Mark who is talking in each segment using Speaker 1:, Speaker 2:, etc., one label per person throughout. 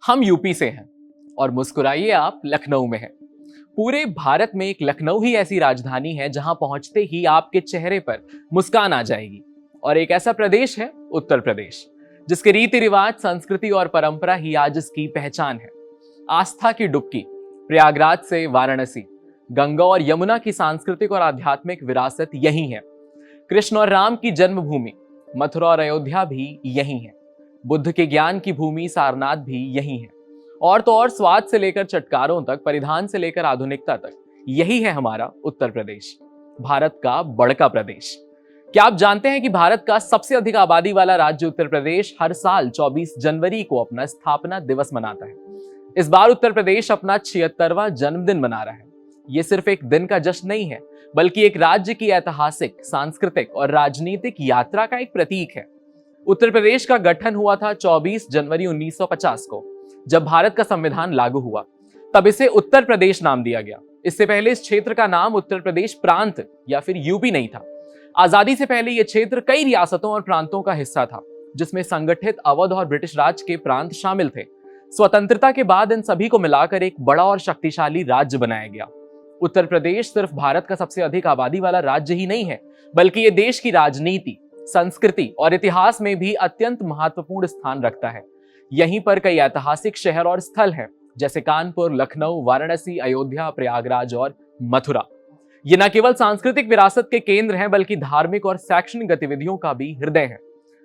Speaker 1: हम यूपी से हैं और मुस्कुराइए आप लखनऊ में हैं। पूरे भारत में एक लखनऊ ही ऐसी राजधानी है जहां पहुंचते ही आपके चेहरे पर मुस्कान आ जाएगी। और एक ऐसा प्रदेश है उत्तर प्रदेश, जिसके रीति रिवाज, संस्कृति और परंपरा ही आज इसकी पहचान है। आस्था की डुबकी, प्रयागराज से वाराणसी, गंगा और यमुना की सांस्कृतिक और आध्यात्मिक विरासत यही है। कृष्ण और राम की जन्मभूमि मथुरा और अयोध्या भी यही है। बुद्ध के ज्ञान की भूमि सारनाथ भी यही है। और तो और स्वाद से लेकर चटकारों तक, परिधान से लेकर आधुनिकता तक, यही है हमारा उत्तर प्रदेश, भारत का बड़का प्रदेश। क्या आप जानते हैं कि भारत का सबसे अधिक आबादी वाला राज्य उत्तर प्रदेश हर साल 24 जनवरी को अपना स्थापना दिवस मनाता है। इस बार उत्तर प्रदेश अपना 76वां जन्मदिन मना रहा है। ये सिर्फ एक दिन का जश्न नहीं है, बल्कि एक राज्य की ऐतिहासिक, सांस्कृतिक और राजनीतिक यात्रा का एक प्रतीक है। उत्तर प्रदेश का गठन हुआ था 24 जनवरी 1950 को, जब भारत का संविधान लागू हुआ। तब इसे उत्तर प्रदेश नाम दिया गया। इससे पहले इस क्षेत्र का नाम उत्तर प्रदेश प्रांत या फिर यूपी नहीं था। आजादी से पहले यह क्षेत्र कई रियासतों और प्रांतों का हिस्सा था, जिसमें संगठित अवध और ब्रिटिश राज के प्रांत शामिल थे। स्वतंत्रता के बाद इन सभी को मिलाकर एक बड़ा और शक्तिशाली राज्य बनाया गया। उत्तर प्रदेश सिर्फ भारत का सबसे अधिक आबादी वाला राज्य ही नहीं है, बल्कि ये देश की राजनीति, संस्कृति और इतिहास में भी अत्यंत महत्वपूर्ण स्थान रखता है। यहीं पर कई ऐतिहासिक शहर और स्थल हैं, जैसे कानपुर, लखनऊ, वाराणसी, अयोध्या, प्रयागराज और मथुरा। ये न केवल सांस्कृतिक विरासत के केंद्र हैं, बल्कि धार्मिक और शैक्षणिक गतिविधियों का भी हृदय है।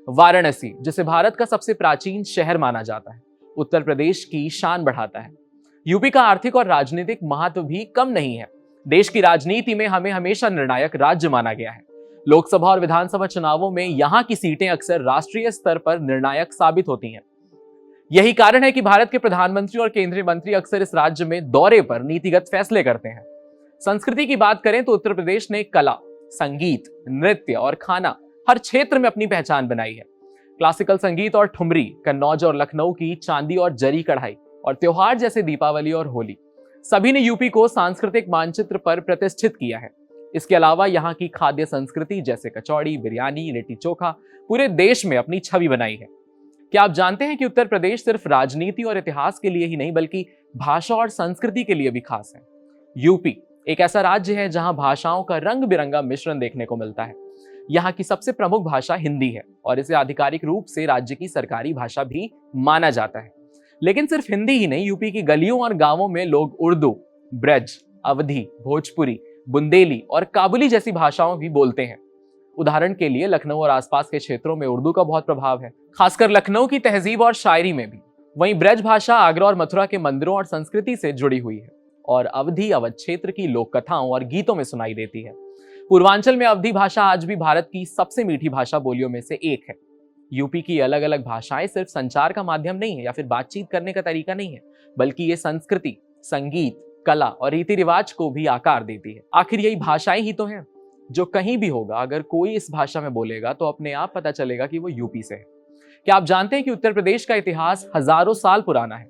Speaker 1: वाराणसी, जिसे भारत का सबसे प्राचीन शहर माना जाता है, उत्तर प्रदेश की शान बढ़ाता है। यूपी का आर्थिक और राजनीतिक महत्व भी कम नहीं है। देश की राजनीति में हमें हमेशा निर्णायक राज्य माना गया है। लोकसभा और विधानसभा चुनावों में यहाँ की सीटें अक्सर राष्ट्रीय स्तर पर निर्णायक साबित होती हैं। यही कारण है कि भारत के प्रधानमंत्री और केंद्रीय मंत्री अक्सर इस राज्य में दौरे पर नीतिगत फैसले करते हैं। संस्कृति की बात करें तो उत्तर प्रदेश ने कला, संगीत, नृत्य और खाना हर क्षेत्र में अपनी पहचान बनाई है। क्लासिकल संगीत और ठुमरी, कन्नौज और लखनऊ की चांदी और जरी कढ़ाई, और त्योहार जैसे दीपावली और होली, सभी ने यूपी को सांस्कृतिक मानचित्र पर प्रतिष्ठित किया है। इसके अलावा यहाँ की खाद्य संस्कृति जैसे कचौड़ी, बिरयानी, लिट्टी चोखा पूरे देश में अपनी छवि बनाई है। क्या आप जानते हैं कि उत्तर प्रदेश सिर्फ राजनीति और इतिहास के लिए ही नहीं, बल्कि भाषा और संस्कृति के लिए भी खास है। यूपी एक ऐसा राज्य है जहां भाषाओं का रंग बिरंगा मिश्रण देखने को मिलता है। यहाँ की सबसे प्रमुख भाषा हिंदी है और इसे आधिकारिक रूप से राज्य की सरकारी भाषा भी माना जाता है। लेकिन सिर्फ हिंदी ही नहीं, यूपी की गलियों और गांवों में लोग उर्दू, ब्रज, अवधी, भोजपुरी, बुंदेली और काबुली जैसी भाषाओं भी बोलते हैं। उदाहरण के लिए लखनऊ और आसपास के क्षेत्रों में उर्दू का बहुत प्रभाव है, खासकर लखनऊ की तहजीब और शायरी में भी। वहीं ब्रज भाषा आगरा और मथुरा के मंदिरों और संस्कृति से जुड़ी हुई है और अवधी अवध क्षेत्र की लोक कथाओं और गीतों में सुनाई देती है। पूर्वांचल में अवधी भाषा आज भी भारत की सबसे मीठी भाषा बोलियों में से एक है। यूपी की अलग अलग भाषाएं सिर्फ संचार का माध्यम नहीं है या फिर बातचीत करने का तरीका नहीं है, बल्कि ये संस्कृति, संगीत, कला और रीति रिवाज को भी आकार देती है। आखिर यही भाषाएं ही तो हैं जो कहीं भी होगा, अगर कोई इस भाषा में बोलेगा तो अपने आप पता चलेगा कि वो यूपी से है। क्या आप जानते हैं कि उत्तर प्रदेश का इतिहास हजारों साल पुराना है?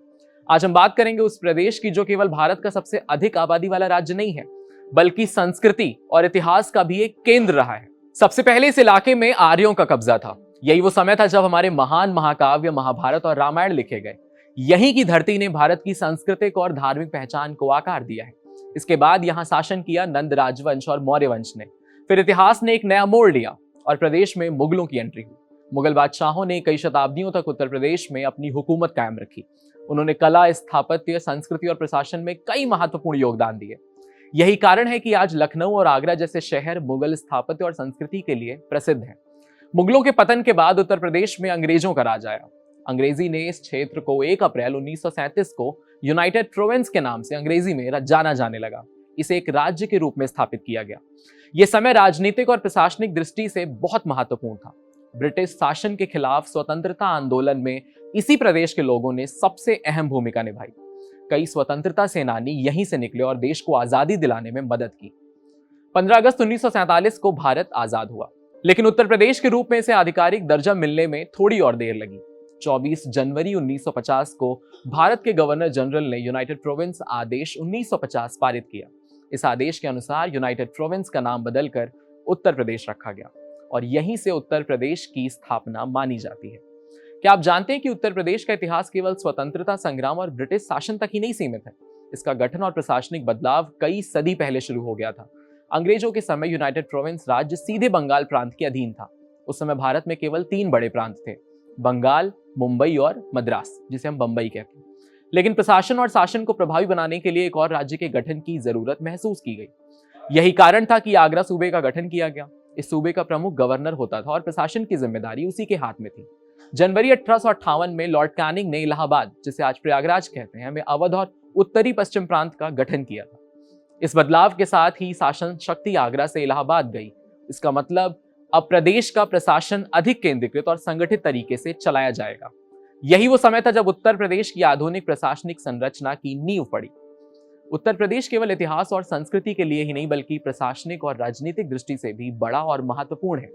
Speaker 1: आज हम बात करेंगे उस प्रदेश की जो केवल भारत का सबसे अधिक आबादी वाला राज्य नहीं है, बल्कि संस्कृति और इतिहास का भी एक केंद्र रहा है। सबसे पहले इस इलाके में आर्यों का कब्जा था। यही वो समय था जब हमारे महान महाकाव्य महाभारत और रामायण लिखे गए। यहीं की धरती ने भारत की सांस्कृतिक और धार्मिक पहचान को आकार दिया है। इसके बाद यहाँ शासन किया नंद राजवंश और मौर्य वंश ने। फिर इतिहास ने एक नया मोड़ लिया और प्रदेश में मुगलों की एंट्री हुई। मुगल बादशाहों ने कई शताब्दियों तक उत्तर प्रदेश में अपनी हुकूमत कायम रखी। उन्होंने कला, स्थापत्य, संस्कृति और प्रशासन में कई महत्वपूर्ण योगदान दिए। यही कारण है कि आज लखनऊ और आगरा जैसे शहर मुगल स्थापत्य और संस्कृति के लिए प्रसिद्ध हैं। मुगलों के पतन के बाद उत्तर प्रदेश में अंग्रेजों का राज आया। अंग्रेजी ने इस क्षेत्र को 1 अप्रैल 1937 को यूनाइटेड प्रोविंस के नाम से अंग्रेजी में जाना जाने लगा। इसे एक राज्य के रूप में स्थापित किया गया। यह समय राजनीतिक और प्रशासनिक दृष्टि से बहुत महत्वपूर्ण था। ब्रिटिश शासन के खिलाफ स्वतंत्रता आंदोलन में इसी प्रदेश के लोगों ने सबसे अहम भूमिका निभाई। कई स्वतंत्रता सेनानी यहीं से निकले और देश को आजादी दिलाने में मदद की। 15 अगस्त 1947 को भारत आजाद हुआ, लेकिन उत्तर प्रदेश के रूप में इसे आधिकारिक दर्जा मिलने में थोड़ी और देर लगी। 24 जनवरी 1950 को भारत के गवर्नर जनरल ने यूनाइटेड प्रोविंस आदेश 1950 पारित किया। इस आदेश के अनुसार यूनाइटेड प्रोविंस का नाम बदलकर उत्तर प्रदेश रखा गया और यहीं से उत्तर प्रदेश की स्थापना मानी जाती है। क्या आप जानते हैं कि उत्तर प्रदेश का इतिहास केवल स्वतंत्रता संग्राम और ब्रिटिश शासन तक ही नहीं सीमित है? इसका गठन और प्रशासनिक बदलाव कई सदी पहले शुरू हो गया था। अंग्रेजों के समय यूनाइटेड प्रोविंस राज्य सीधे बंगाल प्रांत के अधीन था। उस समय भारत में केवल 3 बड़े प्रांत थे, बंगाल, मुंबई और मद्रास, जिसे हम बंबई कहते हैं। लेकिन प्रशासन और शासन को प्रभावी बनाने के लिए एक और राज्य के गठन की जरूरत महसूस की गई। यही कारण था कि आगरा सूबे का गठन किया गया। इस सूबे का प्रमुख गवर्नर होता था और प्रशासन की जिम्मेदारी उसी के हाथ में थी। जनवरी 1858 में लॉर्ड कैनिंग ने इलाहाबाद, जिसे आज प्रयागराज कहते हैं, में अवध और उत्तरी पश्चिम प्रांत का गठन किया था। इस बदलाव के साथ ही शासन शक्ति आगरा से इलाहाबाद गई। इसका मतलब अब प्रदेश का प्रशासन अधिक केंद्रीकृत और संगठित तरीके से चलाया जाएगा। यही वो समय था जब उत्तर प्रदेश की आधुनिक प्रशासनिक संरचना की नींव पड़ी। उत्तर प्रदेश केवल इतिहास और संस्कृति के लिए ही नहीं, बल्कि प्रशासनिक और राजनीतिक दृष्टि से भी बड़ा और महत्वपूर्ण है।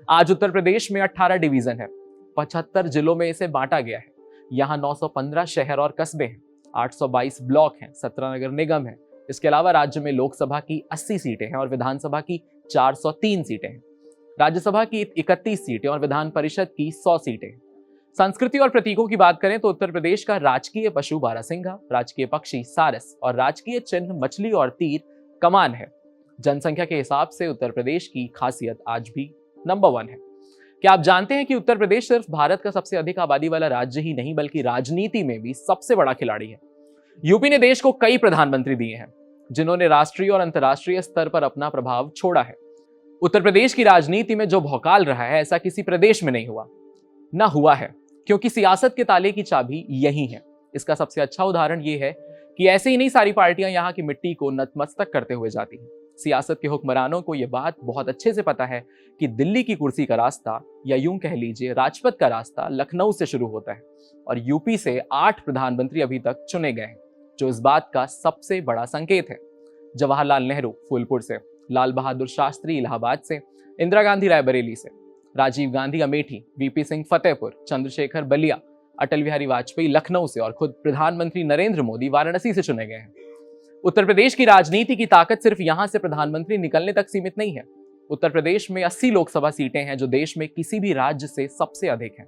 Speaker 1: आज उत्तर प्रदेश में 18 डिवीजन है, 75 जिलों में इसे बांटा गया है। यहाँ 915 शहर और कस्बे हैं, 822 ब्लॉक हैं, 17 नगर निगम हैं। इसके अलावा राज्य में लोकसभा की 80 सीटें हैं और विधानसभा की 403 सीटें हैं। राज्यसभा की 31 सीटें और विधान परिषद की 100 सीटें हैं। संस्कृति और प्रतीकों की बात करें तो उत्तर प्रदेश का राजकीय पशु बारहसिंघा, राजकीय पक्षी सारस और राजकीय चिन्ह मछली और तीर कमान है। जनसंख्या के हिसाब से उत्तर प्रदेश की खासियत आज भी नंबर 1 है। क्या आप जानते हैं कि उत्तर प्रदेश सिर्फ भारत का सबसे अधिक आबादी वाला राज्य ही नहीं, बल्कि राजनीति में भी सबसे बड़ा खिलाड़ी है। यूपी ने देश को कई प्रधानमंत्री दिए हैं, जिन्होंने राष्ट्रीय और अंतर्राष्ट्रीय स्तर पर अपना प्रभाव छोड़ा है। उत्तर प्रदेश की राजनीति में जो भौकाल रहा है, ऐसा किसी प्रदेश में नहीं हुआ है, क्योंकि सियासत के ताले की चाबी यही है। इसका सबसे अच्छा उदाहरण यह है कि ऐसे ही नहीं सारी पार्टियां यहाँ की मिट्टी को नतमस्तक करते हुए जाती हैं। सियासत के हुक्मरानों को यह बात बहुत अच्छे से पता है कि दिल्ली की कुर्सी का रास्ता, या यूं कह लीजिए राजपथ का रास्ता, लखनऊ से शुरू होता है और यूपी से 8 प्रधानमंत्री अभी तक चुने गए हैं, जो इस बात का सबसे बड़ा संकेत है। जवाहरलाल नेहरू फूलपुर से, लाल बहादुर शास्त्री इलाहाबाद से, इंदिरा गांधी रायबरेली से, राजीव गांधी अमेठी, वीपी सिंह फतेहपुर, चंद्रशेखर बलिया, अटल बिहारी वाजपेयी लखनऊ से और खुद प्रधानमंत्री नरेंद्र मोदी वाराणसी से चुने गए हैं। उत्तर प्रदेश की राजनीति की ताकत सिर्फ यहां से प्रधानमंत्री निकलने तक सीमित नहीं है। उत्तर प्रदेश में 80 लोकसभा सीटें हैं, जो देश में किसी भी राज्य से सबसे अधिक हैं।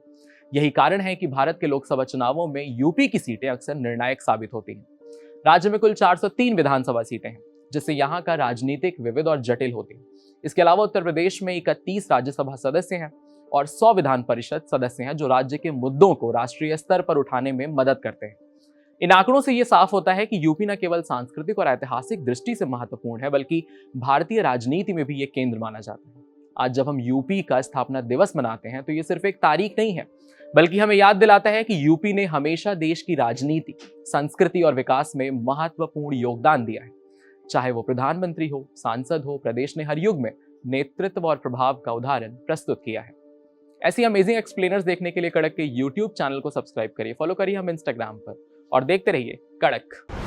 Speaker 1: यही कारण है कि भारत के लोकसभा चुनावों में यूपी की सीटें अक्सर निर्णायक साबित होती हैं। राज्य में कुल 403 विधानसभा सीटें हैं, जिससे यहाँ का राजनीतिक विविध और जटिल होती है। इसके अलावा उत्तर प्रदेश में 31 राज्यसभा सदस्य हैं और 100 विधान परिषद सदस्य हैं, जो राज्य के मुद्दों को राष्ट्रीय स्तर पर उठाने में मदद करते हैं। इन आंकड़ों से यह साफ होता है कि यूपी न केवल सांस्कृतिक और ऐतिहासिक दृष्टि से महत्वपूर्ण है, बल्कि भारतीय राजनीति में भी ये केंद्र माना जाता है। आज जब हम यूपी का स्थापना दिवस मनाते हैं, तो ये सिर्फ एक तारीख नहीं है, बल्कि हमें याद दिलाता है कि यूपी ने हमेशा देश की राजनीति, संस्कृति और विकास में महत्वपूर्ण योगदान दिया है। चाहे वो प्रधानमंत्री हो, सांसद हो, प्रदेश ने हर युग में नेतृत्व और प्रभाव का उदाहरण प्रस्तुत किया है। ऐसी अमेजिंग एक्सप्लेनर्स देखने के लिए कड़क के YouTube चैनल को सब्सक्राइब करिए, फॉलो करिए हम इंस्टाग्राम पर और देखते रहिए कड़क।